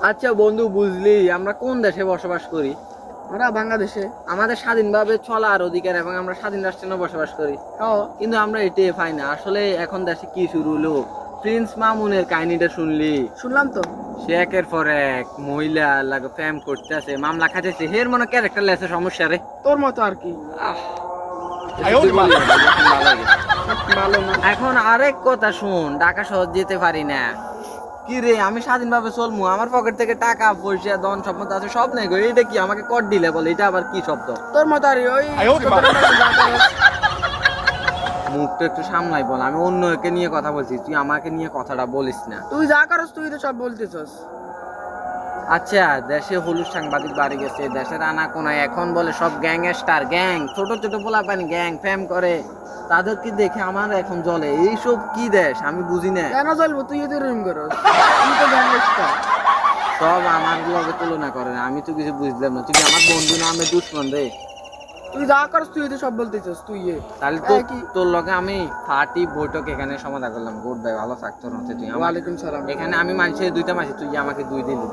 আচ্ছা বন্ধু, বুঝলি আমরা কোন দেশে বসবাস করি? আমরা বাংলাদেশে। আমাদের স্বাধীনভাবে চলার অধিকার এবং আমরা স্বাধীন রাষ্ট্রে বসবাস করি, কিন্তু আমরা এটাই পাই না। আসলে এখন দেশে কি শুরু হলো? প্রিন্স মামুনের কাহিনীটা শুনলি? শুনলাম তো। সে একের পর এক মহিলা লাগে ফ্যাম করতেছে, মামলা খাইতেছে, হের মনে ক্যারেক্টার লেসে সমস্যা রে। তোর মতো আর কি। আহ, তুই বললি না, যখন ভালো লাগে। ভালো না। এখন আরেক কথা শুন, ঢাকা শহর যেতে পারি না। কি রে, আমি স্বাধীনভাবে চলমু, আমার পকেট থেকে টাকা পয়সা ধন সম্পদ আছে সব নেই গো। এটা কি আমাকে কর দিলে বলে? এটা আবার কি শব্দ? তোর মতো আর ওই মুখটা একটু সামলাই বল, আমি অন্যকে নিয়ে কথা বলছি, তুই আমাকে নিয়ে কথাটা বলিস না। তুই যা করস তুই তো সব বলতেছস। আচ্ছা, দেশে হলুদ সাংবাদিক বাড়ি গেছে, দেশের আনা কোনায় এখন বলে সব গ্যাংস্টার, গ্যাং, ছোট ছোট পোলাপানি গ্যাং ফ্যাম করে, তাদেরকে দেখে আমার এখন জ্বলে। এইসব কি দেশ আমি বুঝি না। কেন চলবো? তুই তো রুম করস, তুই তো গ্যাংস্টার। সব আমার লগে তুলনা করে, আমি তো কিছু বুঝলাম না। তুই কি আমার বন্ধু না আমি দুশ্মন রে? তুই যা করস তুই তো সব বলতেছস। তুই তাহলে তো তোর লগে আমি পার্টি বৈঠক এখানে সমাধান করলাম। গুড বাই, ভালো থাকতো না তুই। ওয়ালাইকুম সালাম। এখানে আমি মানুষের দুইটা মাসি, তুই আমাকে দুই দিলি।